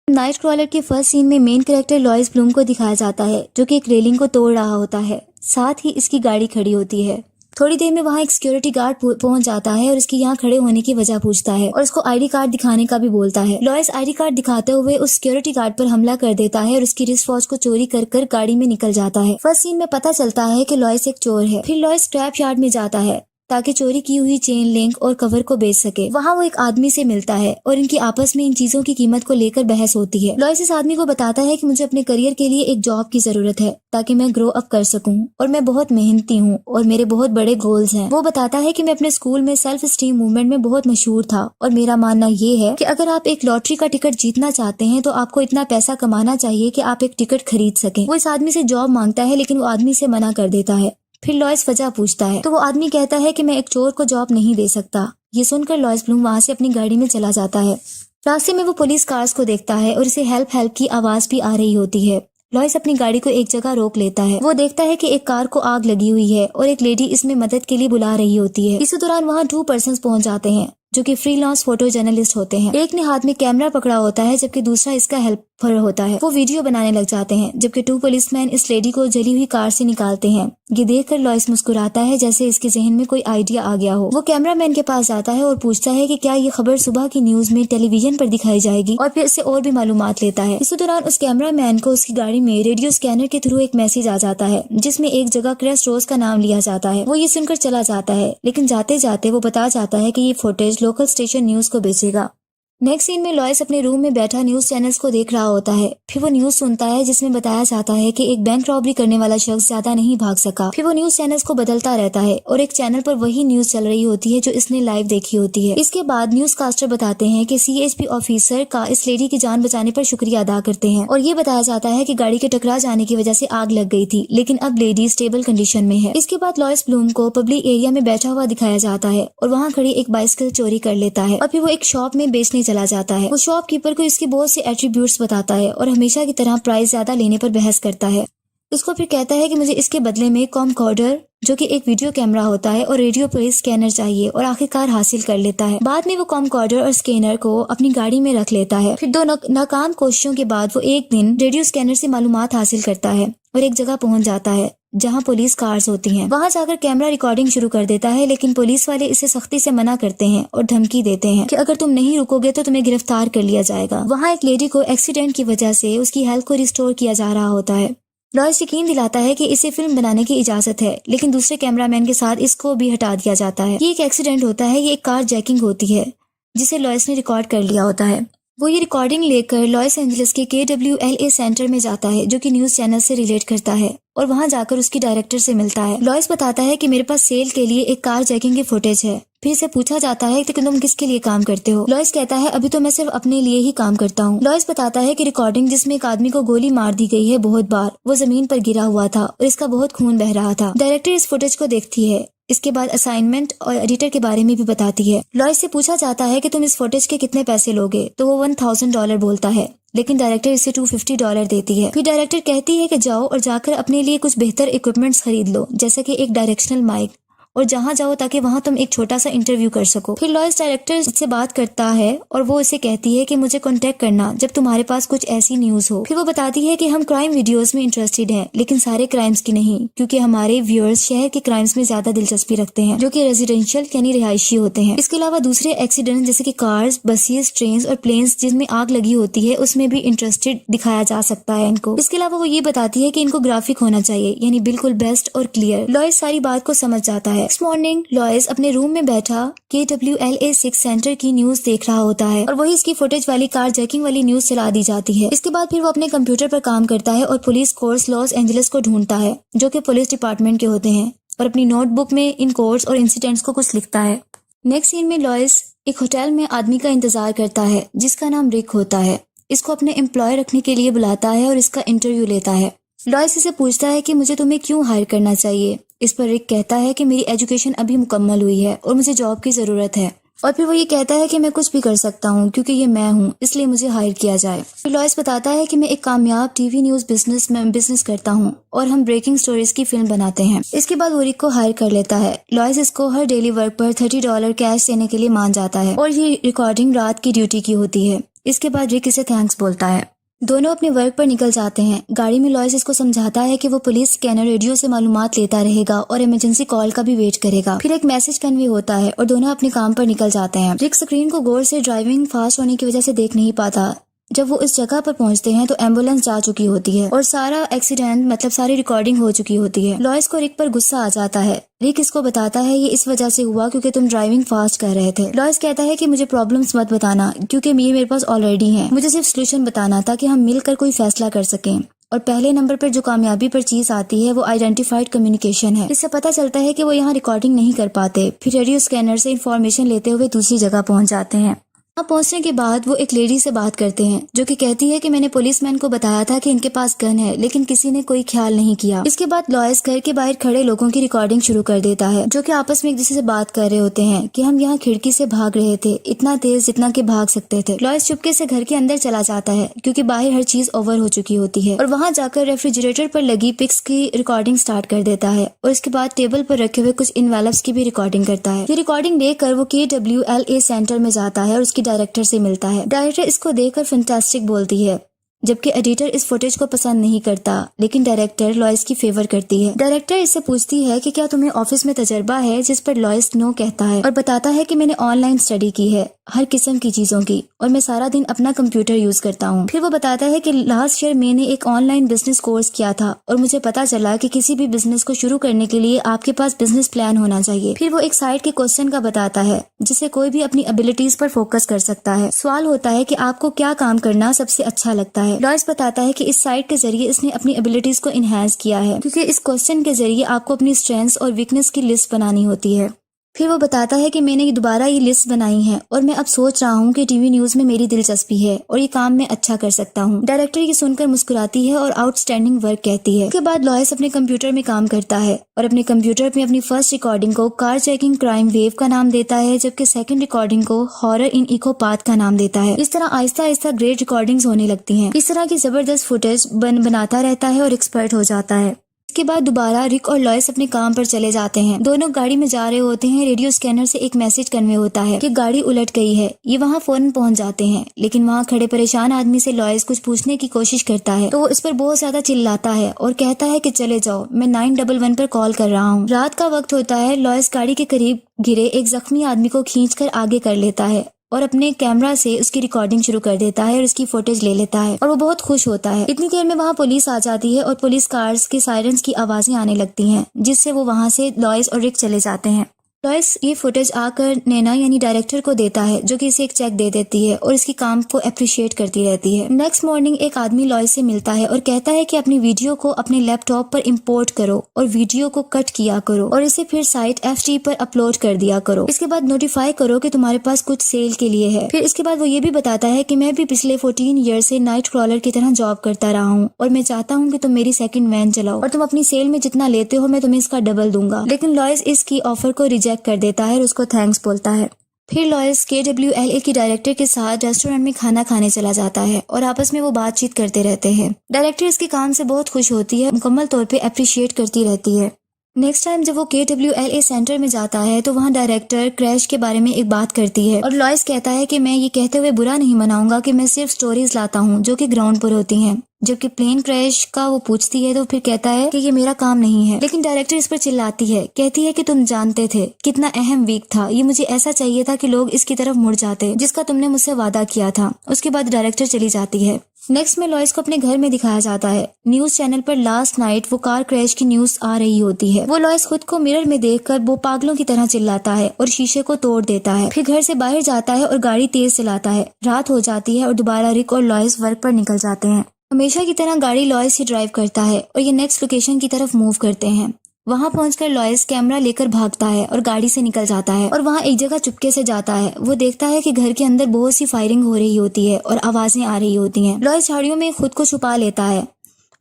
Night crawler के first scene में main character लॉइस Bloom को दिखाया जाता है जो कि एक रेलिंग को तोड़ रहा होता है। साथ ही इसकी गाड़ी खड़ी होती है। थोड़ी देर में वहाँ एक सिक्योरिटी गार्ड पहुंच जाता है और इसके यहाँ खड़े होने की वजह पूछता है और उसको आईडी कार्ड दिखाने का भी बोलता है। लॉइस आईडी कार्ड दिखाते हुए उस सिक्योरिटी गार्ड पर हमला कर देता है और उसकी रिस्ट वॉच को चोरी कर गाड़ी में निकल जाता है। फर्स्ट सीन में पता चलता है कि लॉइस एक चोर है। फिर लॉइस स्क्रैप यार्ड में जाता है ताकि चोरी की हुई चेन लिंक और कवर को बेच सके। वहाँ वो एक आदमी से मिलता है और इनकी आपस में इन चीजों की कीमत को लेकर बहस होती है। लॉइस इस आदमी को बताता है कि मुझे अपने करियर के लिए एक जॉब की जरूरत है ताकि मैं ग्रो अप कर सकूं और मैं बहुत मेहनती हूँ और मेरे बहुत बड़े गोल्स हैं। वो बताता है कि मैं अपने स्कूल में सेल्फ स्टीम मूवमेंट में बहुत मशहूर था और मेरा मानना ये है कि अगर आप एक लॉटरी का टिकट जीतना चाहते हैं तो आपको इतना पैसा कमाना चाहिए कि आप एक टिकट खरीद सकें। वो इस आदमी से जॉब मांगता है लेकिन वो आदमी से मना कर देता है। फिर लॉइस वजह पूछता है तो वो आदमी कहता है कि मैं एक चोर को जॉब नहीं दे सकता। ये सुनकर लॉइस ब्लूम वहाँ से अपनी गाड़ी में चला जाता है। रास्ते में वो पुलिस कार्स को देखता है और इसे हेल्प हेल्प की आवाज भी आ रही होती है। लॉइस अपनी गाड़ी को एक जगह रोक लेता है। वो देखता है कि एक कार को आग लगी हुई है और एक लेडी इसमें मदद के लिए बुला रही होती है। इसी दौरान वहाँ 2 पर्सन पहुँच जाते हैं जो कि फ्रीलांस फोटो जर्नलिस्ट होते हैं। एक ने हाथ में कैमरा पकड़ा होता है जबकि दूसरा इसका हेल्पर होता है। वो वीडियो बनाने लग जाते हैं जबकि 2 पुलिसमैन इस लेडी को जली हुई कार से निकालते हैं। ये देखकर लॉइस मुस्कुराता है जैसे इसके जहन में कोई आइडिया आ गया हो। वो कैमरामैन के पास जाता है और पूछता है कि क्या ये खबर सुबह की न्यूज में टेलीविजन पर दिखाई जाएगी और फिर इससे और भी मालूमात लेता है। इसी दौरान उस कैमरामैन को उसकी गाड़ी में रेडियो स्कैनर के थ्रू एक मैसेज आ जाता है जिसमें एक जगह क्रेस्ट रोज का नाम लिया जाता है। वो ये सुनकर चला जाता है लेकिन जाते जाते वो बता जाता है कि ये फुटेज लोकल स्टेशन न्यूज को बेचेगा। नेक्स्ट सीन में लॉइस अपने रूम में बैठा न्यूज चैनल्स को देख रहा होता है। फिर वो न्यूज सुनता है जिसमें बताया जाता है कि एक बैंक रॉबरी करने वाला शख्स ज्यादा नहीं भाग सका। फिर वो न्यूज चैनल्स को बदलता रहता है और एक चैनल पर वही न्यूज चल रही होती है जो इसने लाइव देखी होती है। इसके बाद न्यूज कास्टर बताते हैं कि CHP ऑफिसर का इस लेडी की जान बचाने पर शुक्रिया अदा करते हैं और ये बताया जाता है कि गाड़ी के टकरा जाने की वजह से आग लग गई थी लेकिन अब लेडी स्टेबल कंडीशन में है। इसके बाद लॉइस ब्लूम को पब्लिक एरिया में बैठा हुआ दिखाया जाता है और वहाँ खड़ी एक बाइसिकल चोरी कर लेता है और फिर वो एक शॉप में बेचने चला जाता है। शॉपकीपर को इसके बहुत से एट्रीब्यूट्स बताता है और हमेशा की तरह प्राइस ज्यादा लेने पर बहस करता है। इसको फिर कहता है कि मुझे इसके बदले में कॉमकॉर्डर जो कि एक वीडियो कैमरा होता है और रेडियो पर स्कैनर चाहिए और आखिरकार हासिल कर लेता है। बाद में वो कॉमकॉर्डर और स्कैनर को अपनी गाड़ी में रख लेता है। फिर 2 नाकाम कोशिशों के बाद वो एक दिन रेडियो स्कैनर से मालूमात हासिल करता है और एक जगह पहुंच जाता है जहां पुलिस कार्स होती हैं। वहां जाकर कैमरा रिकॉर्डिंग शुरू कर देता है लेकिन पुलिस वाले इसे सख्ती से मना करते हैं और धमकी देते हैं कि अगर तुम नहीं रुकोगे तो तुम्हें गिरफ्तार कर लिया जाएगा। वहां एक लेडी को एक्सीडेंट की वजह से उसकी हेल्थ को रिस्टोर किया जा रहा होता है। लॉइस यकीन दिलाता है कि इसे फिल्म बनाने की इजाजत है लेकिन दूसरे कैमरामैन के साथ इसको भी हटा दिया जाता है। ये एक एक्सीडेंट होता है, ये एक कार जैकिंग होती है जिसे लॉइस ने रिकॉर्ड कर लिया होता है। वो ये रिकॉर्डिंग लेकर लॉस एंजलिस के KWLA सेंटर में जाता है जो कि न्यूज चैनल से रिलेट करता है और वहां जाकर उसकी डायरेक्टर से मिलता है। लॉइस बताता है कि मेरे पास सेल के लिए एक कार जैकिंग की फुटेज है। फिर इसे पूछा जाता है कि तुम किसके लिए काम करते हो। लॉइस कहता है अभी तो मैं सिर्फ अपने लिए ही काम करता हूँ। लॉइस बताता है कि रिकॉर्डिंग जिसमें एक आदमी को गोली मार दी गई है बहुत बार, वो जमीन पर गिरा हुआ था और इसका बहुत खून बह रहा था। डायरेक्टर इस फुटेज को देखती है। इसके बाद असाइनमेंट और एडिटर के बारे में भी बताती है। लॉइस से पूछा जाता है कि तुम इस फुटेज के कितने पैसे लोगे तो वो $1000 बोलता है लेकिन डायरेक्टर इसे $250 देती है। फिर डायरेक्टर कहती है कि जाओ और जाकर अपने लिए कुछ बेहतर इक्विपमेंट्स खरीद लो जैसे कि एक डायरेक्शनल माइक और जहाँ जाओ ताकि वहाँ तुम एक छोटा सा इंटरव्यू कर सको। फिर लॉइस डायरेक्टर से बात करता है और वो इसे कहती है कि मुझे कांटेक्ट करना जब तुम्हारे पास कुछ ऐसी न्यूज हो। फिर वो बताती है कि हम क्राइम वीडियोस में इंटरेस्टेड हैं लेकिन सारे क्राइम्स की नहीं क्योंकि हमारे व्यूअर्स शहर के क्राइम्स में ज्यादा दिलचस्पी रखते हैं जो कि रेजिडेंशियल यानी रिहायशी होते हैं। इसके अलावा दूसरे एक्सीडेंट जैसे कि कार्स, बसेस, ट्रेन और प्लेन्स जिसमें आग लगी होती है उसमें भी इंटरेस्टेड दिखाया जा सकता है इनको। इसके अलावा वो ये बताती है कि इनको ग्राफिक होना चाहिए यानी बिल्कुल बेस्ट और क्लियर। लॉइस सारी बात को समझ जाता है। नेक्स्ट मॉर्निंग लॉइस अपने रूम में बैठा KWLA 6 सेंटर की न्यूज देख रहा होता है और वही इसकी फुटेज वाली कार जैकिंग वाली न्यूज चला दी जाती है। इसके बाद फिर वो अपने कंप्यूटर पर काम करता है और पुलिस कोर्स लॉस एंजलिस को ढूंढता है जो कि पुलिस डिपार्टमेंट के होते हैं और अपनी नोटबुक में इन कोर्स और इंसिडेंट्स को कुछ लिखता है। नेक्स्ट सीन में लॉइस एक होटल में आदमी का इंतजार करता है जिसका नाम रिक होता है। इसको अपने एम्प्लॉय रखने के लिए बुलाता है और इसका इंटरव्यू लेता है। लॉइस इसे पूछता है कि मुझे तुम्हें क्यों हायर करना चाहिए। इस पर रिक कहता है कि मेरी एजुकेशन अभी मुकम्मल हुई है और मुझे जॉब की जरूरत है और फिर वो ये कहता है कि मैं कुछ भी कर सकता हूँ क्योंकि ये मैं हूँ इसलिए मुझे हायर किया जाए। फिर लॉइस बताता है कि मैं एक कामयाब टीवी न्यूज बिजनेस करता हूँ और हम ब्रेकिंग स्टोरीज की फिल्म बनाते हैं। इसके बाद वो रिक को हायर कर लेता है। लॉइस इसको हर डेली वर्क पर $30 कैश देने के लिए मान जाता है और ये रिकॉर्डिंग रात की ड्यूटी की होती है। इसके बाद रिक इसे थैंक्स बोलता है। दोनों अपने वर्क पर निकल जाते हैं। गाड़ी में लॉयस इसको समझाता है कि वो पुलिस स्कैनर रेडियो से मालूमात लेता रहेगा और इमरजेंसी कॉल का भी वेट करेगा। फिर एक मैसेज कन्वे होता है और दोनों अपने काम पर निकल जाते हैं। रिक स्क्रीन को गौर से ड्राइविंग फास्ट होने की वजह से देख नहीं पाता। जब वो इस जगह पर पहुंचते हैं तो एम्बुलेंस जा चुकी होती है और सारा एक्सीडेंट मतलब सारी रिकॉर्डिंग हो चुकी होती है। लॉयस को रिक पर गुस्सा आ जाता है। रिक इसको बताता है ये इस वजह से हुआ क्योंकि तुम ड्राइविंग फास्ट कर रहे थे। लॉयस कहता है कि मुझे प्रॉब्लम्स मत बताना क्योंकि ये मेरे पास ऑलरेडी हैं। मुझे सिर्फ सोल्यूशन बताना ताकि हम मिलकर कोई फैसला कर सकें। और पहले नंबर पर जो कामयाबी पर चीज आती है वो आइडेंटिफाइड कम्युनिकेशन है। इससे पता चलता है कि वो यहाँ रिकॉर्डिंग नहीं कर पाते। फिर रेडियो स्कैनर से इंफॉर्मेशन लेते हुए दूसरी जगह पहुंच जाते हैं। वहाँ पहुंचने के बाद वो एक लेडी से बात करते हैं जो कि कहती है कि मैंने पुलिसमैन को बताया था कि इनके पास गन है लेकिन किसी ने कोई ख्याल नहीं किया। इसके बाद लॉयस घर के बाहर खड़े लोगों की रिकॉर्डिंग शुरू कर देता है जो कि आपस में एक दूसरे से बात कर रहे होते हैं कि हम यहाँ खिड़की से भाग रहे थे इतना तेज जितना कि भाग सकते थे। लॉयस चुपके से घर के अंदर चला जाता है क्योंकि बाहर हर चीज ओवर हो चुकी होती है और वहाँ जाकर रेफ्रिजरेटर पर लगी पिक्स की रिकॉर्डिंग स्टार्ट कर देता है और इसके बाद टेबल पर रखे हुए कुछ इनवेलप्स की भी रिकॉर्डिंग करता है। ये रिकॉर्डिंग देखकर वो KWLA सेंटर में जाता है और उसकी डायरेक्टर से मिलता है। डायरेक्टर इसको देखकर फैंटास्टिक बोलती है जबकि एडिटर इस फुटेज को पसंद नहीं करता लेकिन डायरेक्टर लॉयस की फेवर करती है। डायरेक्टर इससे पूछती है कि क्या तुम्हें ऑफिस में तजर्बा है, जिस पर लॉयस नो कहता है और बताता है कि मैंने ऑनलाइन स्टडी की है हर किस्म की चीजों की और मैं सारा दिन अपना कंप्यूटर यूज करता हूँ। फिर वो बताता है कि लास्ट ईयर मैंने एक ऑनलाइन बिजनेस कोर्स किया था और मुझे पता चला कि किसी भी बिजनेस को शुरू करने के लिए आपके पास बिजनेस प्लान होना चाहिए। फिर वो एक साइट के क्वेश्चन का बताता है जिससे कोई भी अपनी एबिलिटीज पर फोकस कर सकता है। सवाल होता है कि आपको क्या काम करना सबसे अच्छा लगता है। लॉयस बताता है कि इस साइट के जरिए इसने अपनी एबिलिटीज को इनहेंस किया है क्योंकि इस क्वेश्चन के जरिए आपको अपनी स्ट्रेंथ्स और वीकनेस की लिस्ट बनानी होती है। फिर वो बताता है कि मैंने दोबारा ये लिस्ट बनाई है और मैं अब सोच रहा हूँ कि टीवी न्यूज में मेरी दिलचस्पी है और ये काम मैं अच्छा कर सकता हूँ। डायरेक्टर ये सुनकर मुस्कुराती है और आउटस्टैंडिंग वर्क कहती है। उसके बाद लॉयस अपने कंप्यूटर में काम करता है और अपने कंप्यूटर में अपनी फर्स्ट रिकॉर्डिंग को कार चेकिंग क्राइम वेव का नाम देता है जबकि सेकंड रिकॉर्डिंग को हॉरर इन इकोपाथ का नाम देता है। इस तरह आहिस्ता आहिस्ता ग्रेट रिकॉर्डिंग्स होने लगती हैं। इस तरह की जबरदस्त फुटेज बनाता रहता है और एक्सपर्ट हो जाता है। इसके बाद दोबारा रिक और लॉयस अपने काम पर चले जाते हैं। दोनों गाड़ी में जा रहे होते हैं। रेडियो स्कैनर से एक मैसेज कन्वे होता है कि गाड़ी उलट गई है। ये वहाँ फौरन पहुंच जाते हैं लेकिन वहाँ खड़े परेशान आदमी से लॉयस कुछ पूछने की कोशिश करता है तो वो इस पर बहुत ज्यादा चिल्लाता है और कहता है कि चले जाओ, मैं 911 पर कॉल कर रहा हूँ। रात का वक्त होता है। लॉयस गाड़ी के करीब गिरे एक जख्मी आदमी को खींचकर आगे कर लेता है और अपने कैमरा से उसकी रिकॉर्डिंग शुरू कर देता है और उसकी फुटेज ले लेता है और वो बहुत खुश होता है। इतनी देर में वहाँ पुलिस आ जाती है और पुलिस कार्स के सायरन्स की आवाजें आने लगती हैं जिससे वो वहाँ से लॉयस और रिक चले जाते हैं। लॉयस ये फुटेज आकर नैना यानी डायरेक्टर को देता है जो कि इसे एक चेक दे देती है और इसकी काम को अप्रिशिएट करती रहती है। नेक्स्ट मॉर्निंग एक आदमी लॉयस से मिलता है और कहता है कि अपनी वीडियो को अपने लैपटॉप पर इंपोर्ट करो और वीडियो को कट किया करो और इसे फिर साइट FT पर अपलोड कर दिया करो। इसके बाद नोटिफाई करो कि तुम्हारे पास कुछ सेल के लिए है। फिर इसके बाद वो ये भी बताता है कि मैं भी पिछले 14 ईयर से नाइट क्रॉलर की तरह जॉब करता रहा हूँ और मैं चाहता हूँ कि तुम मेरी सेकंड वैन चलाओ और तुम अपनी सेल में जितना लेते हो मैं तुम्हें इसका डबल दूंगा। लेकिन लॉयस इसकी ऑफर को रिजेक्ट कर देता है और उसको थैंक्स बोलता है। फिर लॉयस KWLA की डायरेक्टर के साथ रेस्टोरेंट में खाना खाने चला जाता है और आपस में वो बातचीत करते रहते हैं। डायरेक्टर इसके काम से बहुत खुश होती है, मुकम्मल तौर पे अप्रिशिएट करती रहती है। नेक्स्ट टाइम जब वो KWLA सेंटर में जाता है तो वहाँ डायरेक्टर क्रैश के बारे में एक बात करती है और लॉयस कहता है कि मैं ये कहते हुए बुरा नहीं मनाऊंगा कि मैं सिर्फ स्टोरीज लाता हूँ जो कि ग्राउंड पर होती हैं। जबकि प्लेन क्रैश का वो पूछती है तो फिर कहता है कि ये मेरा काम नहीं है। लेकिन डायरेक्टर इस पर चिल्लाती है, कहती है कि तुम जानते थे कितना अहम वीक था ये, मुझे ऐसा चाहिए था कि लोग इसकी तरफ मुड़ जाते जिसका तुमने मुझसे वादा किया था। उसके बाद डायरेक्टर चली जाती है। नेक्स्ट में लॉयस को अपने घर में दिखाया जाता है। न्यूज चैनल पर लास्ट नाइट वो कार क्रैश की न्यूज आ रही होती है। वो लॉयस खुद को मिरर में देखकर वो पागलों की तरह चिल्लाता है और शीशे को तोड़ देता है। फिर घर से बाहर जाता है और गाड़ी तेज चलाता है। रात हो जाती है और दोबारा रिक और लॉयस वर्क पर निकल जाते हैं। हमेशा की तरह गाड़ी लॉयस ही ड्राइव करता है और ये नेक्स्ट लोकेशन की तरफ मूव करते हैं। वहाँ पहुंचकर लॉयस कैमरा लेकर भागता है और गाड़ी से निकल जाता है और वहाँ एक जगह चुपके से जाता है। वो देखता है कि घर के अंदर बहुत सी फायरिंग हो रही होती है और आवाजें आ रही होती हैं। लॉयस झाड़ियों में खुद को छुपा लेता है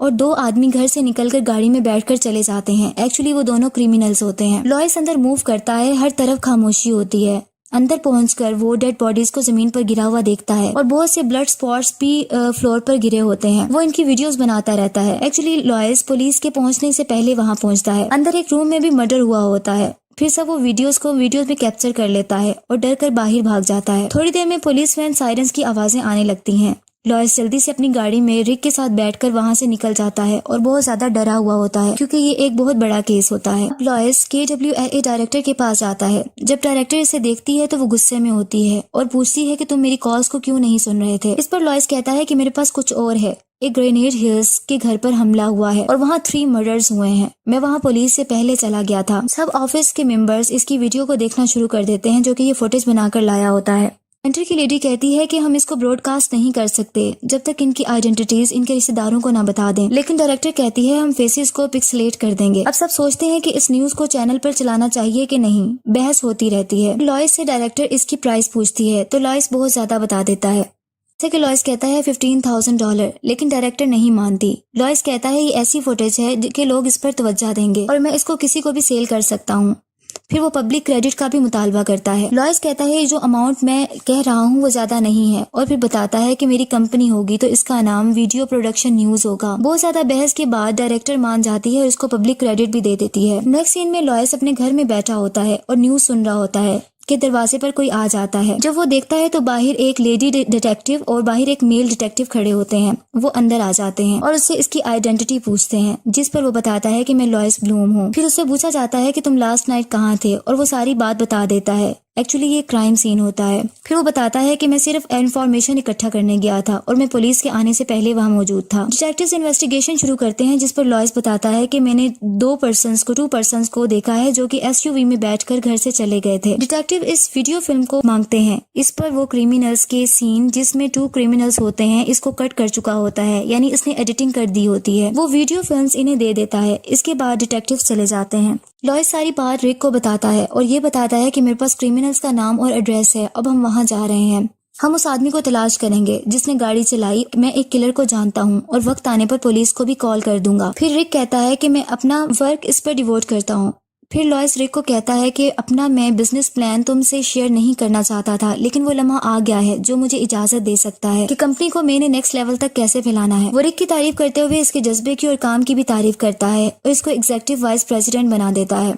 और दो आदमी घर से निकलकर गाड़ी में बैठकर चले जाते हैं। एक्चुअली वो दोनों क्रिमिनल्स होते हैं। लॉयस अंदर मूव करता है। हर तरफ खामोशी होती है। अंदर पहुंचकर वो डेड बॉडीज को जमीन पर गिरा हुआ देखता है और बहुत से ब्लड स्पॉट्स भी फ्लोर पर गिरे होते हैं। वो इनकी वीडियोस बनाता रहता है। एक्चुअली लॉयस पुलिस के पहुंचने से पहले वहां पहुंचता है। अंदर एक रूम में भी मर्डर हुआ होता है। फिर सब वो वीडियोस में कैप्चर कर लेता है और डर कर बाहर भाग जाता है। थोड़ी देर में पुलिस वैन सायरन्स की आवाजें आने लगती हैं। लॉयस जल्दी से अपनी गाड़ी में रिक के साथ बैठकर वहां से निकल जाता है और बहुत ज्यादा डरा हुआ होता है क्योंकि ये एक बहुत बड़ा केस होता है। लॉयस KWLA डायरेक्टर के पास जाता है। जब डायरेक्टर इसे देखती है तो वो गुस्से में होती है और पूछती है कि तुम मेरी कॉल्स को क्यों नहीं सुन रहे थे। इस पर लॉयस कहता है कि मेरे पास कुछ और है। एक ग्रेनेड हिल्स के घर पर हमला हुआ है और वहाँ 3 मर्डर्स हुए हैं। मैं वहाँ पुलिस से पहले चला गया था। सब ऑफिस के मेंबर्स इसकी वीडियो को देखना शुरू कर देते हैं जो कि ये फुटेज बनाकर लाया होता है। सेंटर की लेडी कहती है कि हम इसको ब्रॉडकास्ट नहीं कर सकते जब तक इनकी आइडेंटिटीज इनके रिश्तेदारों को ना बता दें। लेकिन डायरेक्टर कहती है हम फेसेस को पिक्सलेट कर देंगे। अब सब सोचते हैं कि इस न्यूज को चैनल पर चलाना चाहिए कि नहीं। बहस होती रहती है। लॉयस से डायरेक्टर इसकी प्राइस पूछती है तो लॉयस बहुत ज्यादा बता देता है। जैसे कि लॉयस कहता है $15,000, लेकिन डायरेक्टर नहीं मानती। लॉयस कहता है ये ऐसी फुटेज है कि लोग इस पर तवज्जो देंगे और मैं इसको किसी को भी सेल कर सकता हूँ। फिर वो पब्लिक क्रेडिट का भी मुतालबा करता है। लॉयस कहता है जो अमाउंट मैं कह रहा हूँ वो ज्यादा नहीं है और फिर बताता है कि मेरी कंपनी होगी तो इसका नाम वीडियो प्रोडक्शन न्यूज होगा। बहुत ज्यादा बहस के बाद डायरेक्टर मान जाती है और इसको पब्लिक क्रेडिट भी दे देती है। नेक्स्ट सीन में लॉयस अपने घर में बैठा होता है और न्यूज सुन रहा होता है कि दरवाजे पर कोई आ जाता है। जब वो देखता है तो बाहर एक लेडी डिटेक्टिव और बाहर एक मेल डिटेक्टिव खड़े होते हैं। वो अंदर आ जाते हैं और उससे इसकी आइडेंटिटी पूछते हैं, जिस पर वो बताता है कि मैं लॉयस ब्लूम हूँ। फिर उससे पूछा जाता है कि तुम लास्ट नाइट कहाँ थे और वो सारी बात बता देता है। एक्चुअली ये क्राइम सीन होता है। फिर वो बताता है कि मैं सिर्फ इन्फॉर्मेशन इकट्ठा करने गया था और मैं पुलिस के आने से पहले वहां मौजूद था। डिटेक्टिव्स इन्वेस्टिगेशन शुरू करते हैं जिस पर लॉयस बताता है कि मैंने 2 पर्सन्स को देखा है जो कि SUV में बैठकर घर से चले गए थे। डिटेक्टिव इस वीडियो फिल्म को मांगते हैं। इस पर वो क्रिमिनल्स के सीन जिसमें 2 क्रिमिनल्स होते हैं इसको कट कर चुका होता है, यानी इसने एडिटिंग कर दी होती है। वो वीडियो फिल्म्स इन्हें दे देता है। इसके बाद डिटेक्टिव चले जाते हैं। लॉयस सारी बात रिक को बताता है और ये बताता है कि मेरे पास क्रिमिनल्स का नाम और एड्रेस है। अब हम वहां जा रहे हैं। हम उस आदमी को तलाश करेंगे जिसने गाड़ी चलाई। मैं एक किलर को जानता हूँ और वक्त आने पर पुलिस को भी कॉल कर दूंगा। फिर रिक कहता है कि मैं अपना वर्क इस पर डिवोट करता हूँ। फिर लॉयस रिक को कहता है कि अपना मैं बिजनेस प्लान तुमसे शेयर नहीं करना चाहता था, लेकिन वो लम्हा आ गया है जो मुझे इजाजत दे सकता है कि कंपनी को मैंने नेक्स्ट लेवल तक कैसे फैलाना है। वो रिक की तारीफ करते हुए इसके जज्बे की और काम की भी तारीफ करता है और इसको एग्जीक्यूटिव वाइस प्रेसिडेंट बना देता है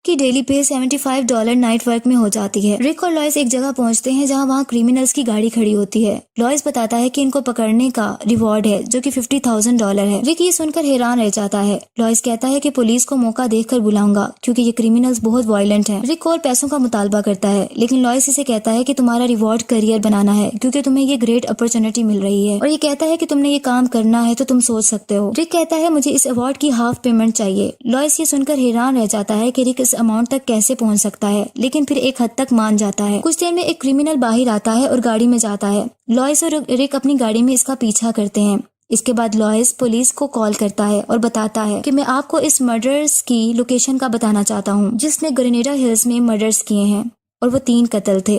की डेली पे $75 नाइट वर्क में हो जाती है। रिक और लॉयस एक जगह पहुंचते हैं जहां वहां क्रिमिनल्स की गाड़ी खड़ी होती है। लॉयस बताता है कि इनको पकड़ने का रिवॉर्ड है जो कि $50,000 है। रिक ये सुनकर हैरान रह जाता है। लॉयस कहता है कि पुलिस को मौका देखकर बुलाऊंगा क्योंकि ये क्रिमिनल्स बहुत वायलेंट हैं। रिक और पैसों का मुतालबा करता है, लेकिन लॉयस इसे कहता है कि तुम्हारा रिवॉर्ड करियर बनाना है क्योंकि तुम्हें ये ग्रेट अपॉर्चुनिटी मिल रही है और ये कहता है कि तुमने ये काम करना है तो तुम सोच सकते हो। रिक कहता है मुझे इस अवार्ड की हाफ पेमेंट चाहिए। लॉयस ये सुनकर हैरान रह जाता है कि रिक इस अमाउंट तक कैसे पहुंच सकता है, लेकिन फिर एक हद तक मान जाता है। कुछ देर में एक क्रिमिनल बाहर आता है और गाड़ी में जाता है। लॉयस और रिक अपनी गाड़ी में इसका पीछा करते हैं। इसके बाद लॉयस पुलिस को कॉल करता है और बताता है कि मैं आपको इस मर्डर्स की लोकेशन का बताना चाहता हूँ जिसने ग्रेनेडा हिल्स में मर्डर्स किए हैं और वो 3 कत्ल थे,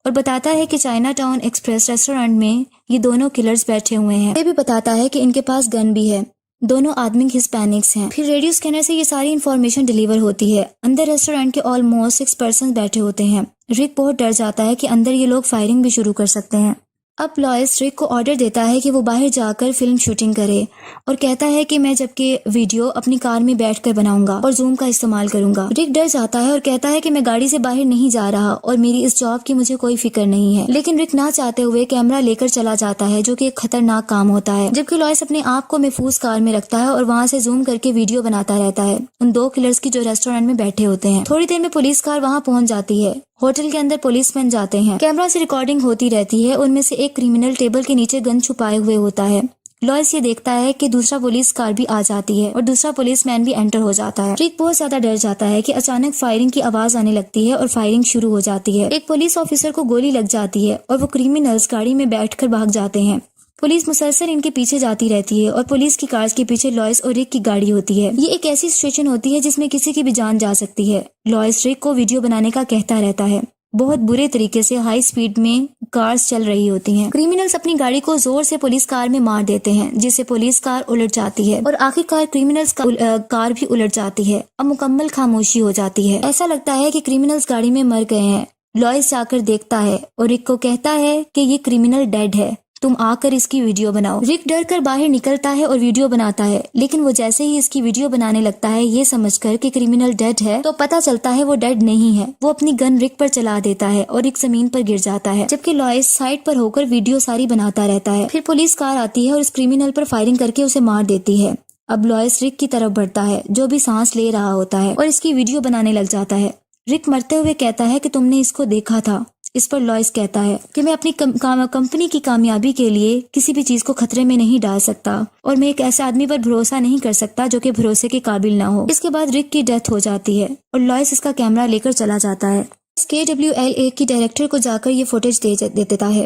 और बताता है कि चाइना टाउन एक्सप्रेस रेस्टोरेंट में ये दोनों किलर्स बैठे हुए हैं। ये भी बताता है कि इनके पास गन भी है। दोनों आदमी हिस्पैनिक्स हैं। फिर रेडियो स्कैनर से ये सारी इन्फॉर्मेशन डिलीवर होती है। अंदर रेस्टोरेंट के ऑलमोस्ट 6 पर्सन बैठे होते हैं। रिक बहुत डर जाता है कि अंदर ये लोग फायरिंग भी शुरू कर सकते हैं। अब लॉयस रिक को ऑर्डर देता है कि वो बाहर जाकर फिल्म शूटिंग करे और कहता है कि मैं जबकि वीडियो अपनी कार में बैठकर बनाऊंगा और जूम का इस्तेमाल करूंगा। रिक डर जाता है और कहता है कि मैं गाड़ी से बाहर नहीं जा रहा और मेरी इस जॉब की मुझे कोई फिक्र नहीं है, लेकिन रिक ना चाहते हुए कैमरा लेकर चला जाता है जो कि एक खतरनाक काम होता है। जबकि लॉयस अपने आप को महफूज कार में रखता है और वहाँ से जूम करके वीडियो बनाता रहता है उन 2 किलर्स की जो रेस्टोरेंट में बैठे होते हैं। थोड़ी देर में पुलिस कार वहाँ पहुँच जाती है। होटल के अंदर पुलिसमैन जाते हैं। कैमरा से रिकॉर्डिंग होती रहती है। उनमें से एक क्रिमिनल टेबल के नीचे गन छुपाए हुए होता है। लॉयस ये देखता है कि दूसरा पुलिस कार भी आ जाती है और दूसरा पुलिसमैन भी एंटर हो जाता है। रिक बहुत ज्यादा डर जाता है कि अचानक फायरिंग की आवाज आने लगती है और फायरिंग शुरू हो जाती है। एक पुलिस ऑफिसर को गोली लग जाती है और वो क्रिमिनल्स गाड़ी में बैठकर भाग जाते हैं। पुलिस मुसलसल इनके पीछे जाती रहती है और पुलिस की कार के पीछे लॉयस और रिक की गाड़ी होती है। ये एक ऐसी सिचुएशन होती है जिसमें किसी की भी जान जा सकती है। लॉयस रिक को वीडियो बनाने का कहता रहता है। बहुत बुरे तरीके से हाई स्पीड में कार्स चल रही होती हैं। क्रिमिनल्स अपनी गाड़ी को जोर से पुलिस कार में मार देते हैं जिससे पुलिस कार उलट जाती है और आखिरकार क्रिमिनल्स कार भी उलट जाती है। अब मुकम्मल खामोशी हो जाती है। ऐसा लगता है कि क्रिमिनल्स गाड़ी में मर गए हैं। लॉयस जाकर देखता है और रिक को कहता है कि ये क्रिमिनल डेड है। तुम आकर इसकी वीडियो बनाओ। रिक डर कर बाहर निकलता है और वीडियो बनाता है, लेकिन वो जैसे ही इसकी वीडियो बनाने लगता है ये समझकर कि क्रिमिनल डेड है, तो पता चलता है वो डेड नहीं है। वो अपनी गन रिक पर चला देता है और रिक जमीन पर गिर जाता है, जबकि लॉयस साइड पर होकर वीडियो सारी बनाता रहता है। फिर पुलिस कार आती है और इस क्रिमिनल पर फायरिंग करके उसे मार देती है। अब लॉयस रिक की तरफ बढ़ता है जो भी सांस ले रहा होता है और इसकी वीडियो बनाने लग जाता है। रिक मरते हुए कहता है कि तुमने इसको देखा था। इस पर लॉयस कहता है कि मैं अपनी कंपनी की कामयाबी के लिए किसी भी चीज को खतरे में नहीं डाल सकता और मैं एक ऐसे आदमी पर भरोसा नहीं कर सकता जो कि भरोसे के काबिल ना हो। इसके बाद रिक की डेथ हो जाती है और लॉयस इसका कैमरा लेकर चला जाता है। KWLA की डायरेक्टर को जाकर ये फुटेज दे देता है।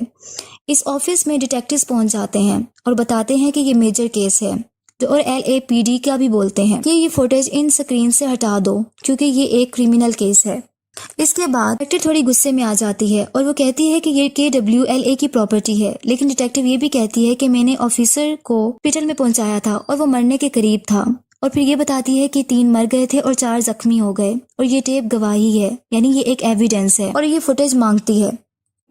इस ऑफिस में डिटेक्टिव्स पहुंच जाते हैं और बताते हैं कि ये मेजर केस है, और LAPD का भी बोलते हैं कि ये फुटेज इन स्क्रीन से हटा दो क्योंकि ये एक क्रिमिनल केस है। इसके बाद डिटेक्टिव थोड़ी गुस्से में आ जाती है और वो कहती है कि ये KWLA की प्रॉपर्टी है, लेकिन डिटेक्टिव ये भी कहती है कि मैंने ऑफिसर को हॉस्पिटल में पहुंचाया था और वो मरने के करीब था। और फिर ये बताती है कि 3 मर गए थे और 4 जख्मी हो गए और ये टेप गवाही है, यानी ये एक एविडेंस है, और ये फुटेज मांगती है।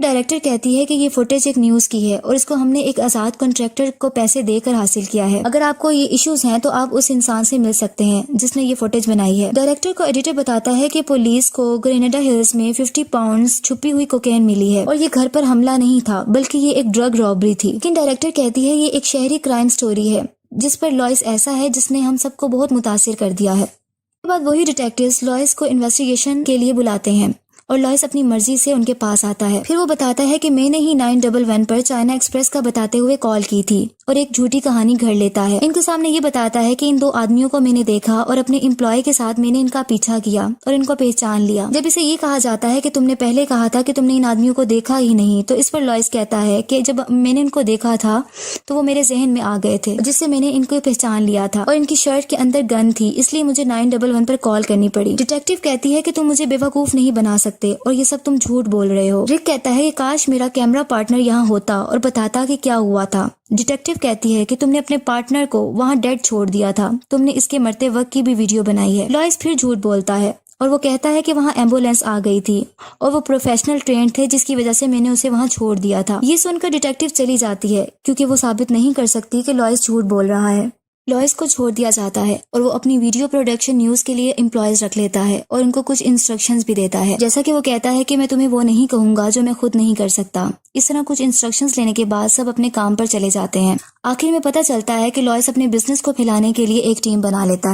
डायरेक्टर कहती है कि ये फुटेज एक न्यूज की है और इसको हमने एक आजाद कॉन्ट्रैक्टर को पैसे देकर हासिल किया है। अगर आपको ये इश्यूज हैं तो आप उस इंसान से मिल सकते हैं जिसने ये फुटेज बनाई है। डायरेक्टर को एडिटर बताता है कि पुलिस को ग्रेनेडा हिल्स में 50 पाउंड्स छुपी हुई कोकेन मिली है और ये घर पर हमला नहीं था बल्कि ये एक ड्रग रॉबरी थी। लेकिन डायरेक्टर कहती है ये एक शहरी क्राइम स्टोरी है जिस पर लॉयस ऐसा है जिसने हम सबको बहुत मुतासिर कर दिया है। उसके बाद वही डिटेक्टिव्स लॉयस को इन्वेस्टिगेशन के लिए बुलाते हैं और लॉयस अपनी मर्जी से उनके पास आता है। फिर वो बताता है कि मैंने ही 911 पर चाइना एक्सप्रेस का बताते हुए कॉल की थी और एक झूठी कहानी घड़ लेता है। इनके सामने ये बताता है कि इन 2 आदमियों को मैंने देखा और अपने एम्प्लॉय के साथ मैंने इनका पीछा किया और इनको पहचान लिया। जब इसे ये कहा जाता है कि तुमने पहले कहा था कि तुमने इन आदमियों को देखा ही नहीं, तो इस पर लॉयस कहता है कि जब मैंने इनको देखा था तो वो मेरे जहन में आ गए थे जिससे मैंने इनको पहचान लिया था और इनकी शर्ट के अंदर गन थी, इसलिए मुझे 911 पर कॉल करनी पड़ी। डिटेक्टिव कहती है कि तुम मुझे बेवकूफ नहीं बना सकते और ये सब तुम झूठ बोल रहे हो। रिक कहता है कि काश मेरा कैमरा पार्टनर यहाँ होता और बताता कि क्या हुआ था। डिटेक्टिव कहती है कि तुमने अपने पार्टनर को वहाँ डेड छोड़ दिया था, तुमने इसके मरते वक्त की भी वीडियो बनाई है। लॉयस फिर झूठ बोलता है और वो कहता है कि वहाँ एम्बुलेंस आ गई थी और वो प्रोफेशनल ट्रेन थे जिसकी वजह से मैंने उसे वहाँ छोड़ दिया था। ये सुनकर डिटेक्टिव चली जाती है क्योंकि वो साबित नहीं कर सकती कि लॉयस झूठ बोल रहा है। लॉयस को छोड़ दिया जाता है और वो अपनी वीडियो प्रोडक्शन न्यूज के लिए एम्प्लॉयज रख लेता है और उनको कुछ इंस्ट्रक्शंस भी देता है, जैसा कि वो कहता है कि मैं तुम्हें वो नहीं कहूंगा जो मैं खुद नहीं कर सकता। इस तरह कुछ इंस्ट्रक्शंस लेने के बाद सब अपने काम पर चले जाते हैं। आखिर में पता चलता है कि लॉयस अपने बिजनेस को फैलाने के लिए एक टीम बना लेता है।